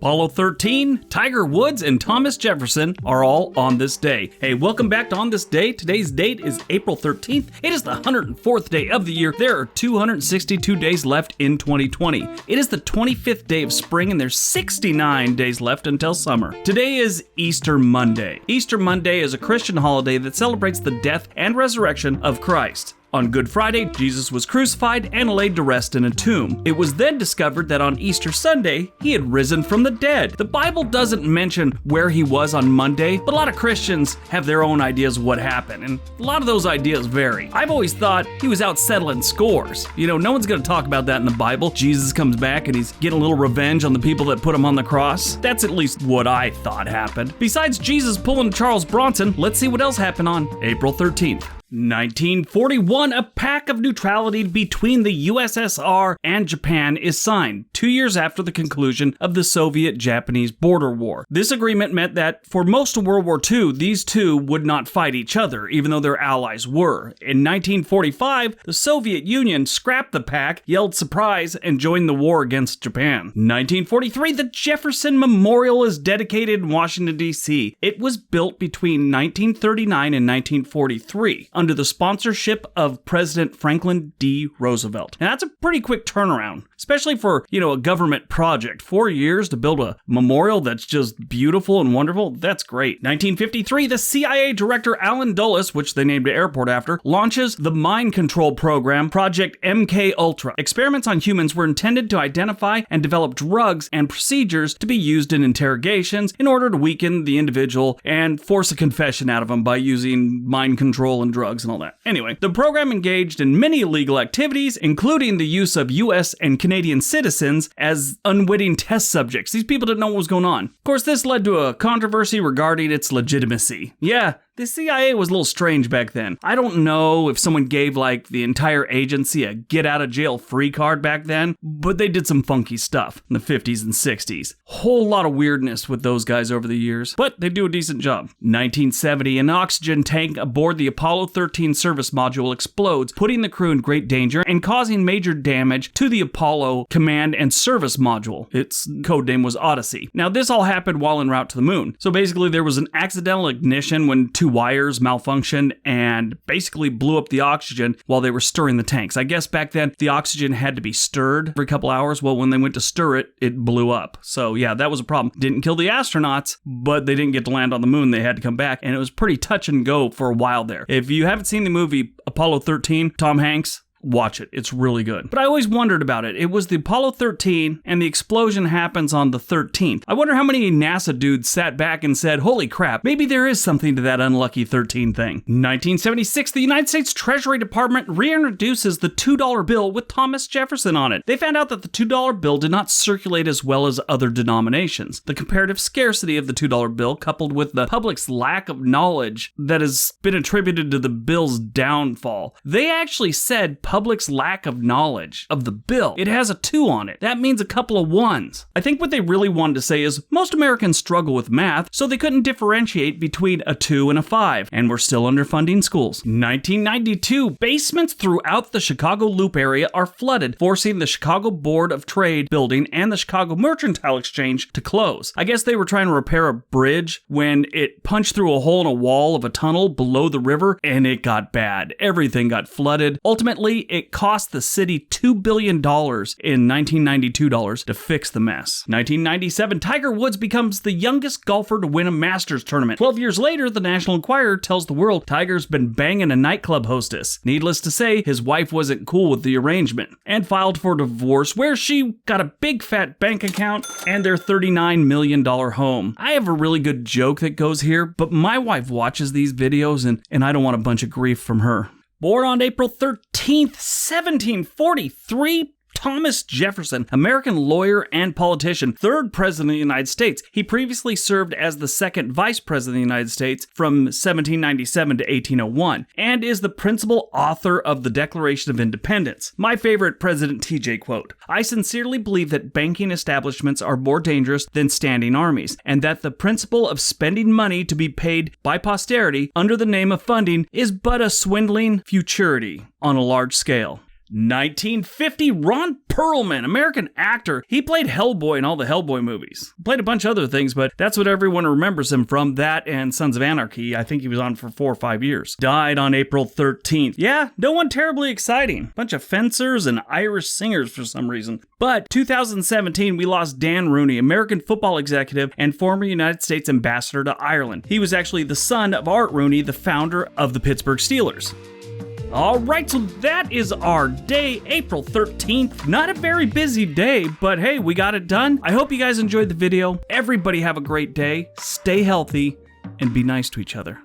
Apollo 13, Tiger Woods, and Thomas Jefferson are all on this day. Hey, welcome back to On This Day. Today's date is April 13th. It is the 104th day of the year. There are 262 days left in 2020. It is the 25th day of spring, and there's 69 days left until summer. Today is Easter Monday. Easter Monday is a Christian holiday that celebrates the death and resurrection of Christ. On Good Friday, Jesus was crucified and laid to rest in a tomb. It was then discovered that on Easter Sunday, he had risen from the dead. The Bible doesn't mention where he was on Monday, but a lot of Christians have their own ideas of what happened, and a lot of those ideas vary. I've always thought he was out settling scores. No one's going to talk about that in the Bible. Jesus comes back and he's getting a little revenge on the people that put him on the cross. That's at least what I thought happened. Besides Jesus pulling Charles Bronson, let's see what else happened on April 13th. 1941, a pact of neutrality between the USSR and Japan is signed, 2 years after the conclusion of the Soviet-Japanese border war. This agreement meant that for most of World War II, these two would not fight each other, even though their allies were. In 1945, the Soviet Union scrapped the pact, yelled surprise, and joined the war against Japan. 1943, the Jefferson Memorial is dedicated in Washington, D.C. It was built between 1939 and 1943. Under the sponsorship of President Franklin D. Roosevelt. And that's a pretty quick turnaround, especially for, a government project. 4 years to build a memorial that's just beautiful and wonderful. That's great. 1953, the CIA director Allen Dulles, which they named the airport after, launches the mind control program, Project MKULTRA. Experiments on humans were intended to identify and develop drugs and procedures to be used in interrogations in order to weaken the individual and force a confession out of them by using mind control and drugs and all that. Anyway, the program engaged in many illegal activities, including the use of U.S. and Canadian citizens as unwitting test subjects. These people didn't know what was going on. Of course, this led to a controversy regarding its legitimacy. Yeah, the CIA was a little strange back then. I don't know if someone gave the entire agency a get-out-of-jail-free card back then, but they did some funky stuff in the 50s and 60s. Whole lot of weirdness with those guys over the years, but they do a decent job. 1970, an oxygen tank aboard the Apollo 13 service module explodes, putting the crew in great danger and causing major damage to the Apollo command and service module. Its code name was Odyssey. Now, this all happened while en route to the moon. So basically, there was an accidental ignition when two wires malfunctioned and basically blew up the oxygen while they were stirring the tanks. I guess back then the oxygen had to be stirred every couple hours. Well, when they went to stir it, it blew up. So yeah, that was a problem. Didn't kill the astronauts, but they didn't get to land on the moon. They had to come back, and it was pretty touch and go for a while there. If you haven't seen the movie Apollo 13, Tom Hanks, watch it. It's really good. But I always wondered about it. It was the Apollo 13, and the explosion happens on the 13th. I wonder how many NASA dudes sat back and said, holy crap, maybe there is something to that unlucky 13 thing. 1976, the United States Treasury Department reintroduces the $2 bill with Thomas Jefferson on it. They found out that the $2 bill did not circulate as well as other denominations. The comparative scarcity of the $2 bill, coupled with the public's lack of knowledge that has been attributed to the bill's downfall. They actually said public's lack of knowledge of the bill. It has a 2 on it. That means a couple of 1s. I think what they really wanted to say is most Americans struggle with math, so they couldn't differentiate between a 2 and a 5, and we're still underfunding schools. 1992, basements throughout the Chicago Loop area are flooded, forcing the Chicago Board of Trade building and the Chicago Mercantile Exchange to close. I guess they were trying to repair a bridge when it punched through a hole in a wall of a tunnel below the river, and it got bad. Everything got flooded. Ultimately, it cost the city $2 billion in 1992 dollars to fix the mess. 1997, Tiger Woods becomes the youngest golfer to win a Masters tournament. 12 years later, the National Enquirer tells the world Tiger's been banging a nightclub hostess. Needless to say, his wife wasn't cool with the arrangement and filed for divorce, where she got a big fat bank account and their $39 million home. I have a really good joke that goes here, but my wife watches these videos and I don't want a bunch of grief from her. Born on April 13th, 1743, Thomas Jefferson, American lawyer and politician, third president of the United States. He previously served as the second vice president of the United States from 1797 to 1801, and is the principal author of the Declaration of Independence. My favorite President TJ quote, "I sincerely believe that banking establishments are more dangerous than standing armies, and that the principle of spending money to be paid by posterity under the name of funding is but a swindling futurity on a large scale." 1950, Ron Perlman, American actor. He played Hellboy in all the Hellboy movies. Played a bunch of other things, but that's what everyone remembers him from. That and Sons of Anarchy. I think he was on for 4 or 5 years. Died on April 13th. Yeah, no one terribly exciting. Bunch of fencers and Irish singers for some reason. But 2017, we lost Dan Rooney, American football executive and former United States ambassador to Ireland. He was actually the son of Art Rooney, the founder of the Pittsburgh Steelers. All right, so that is our day, April 13th. Not a very busy day, but hey, we got it done. I hope you guys enjoyed the video. Everybody have a great day, stay healthy, and be nice to each other.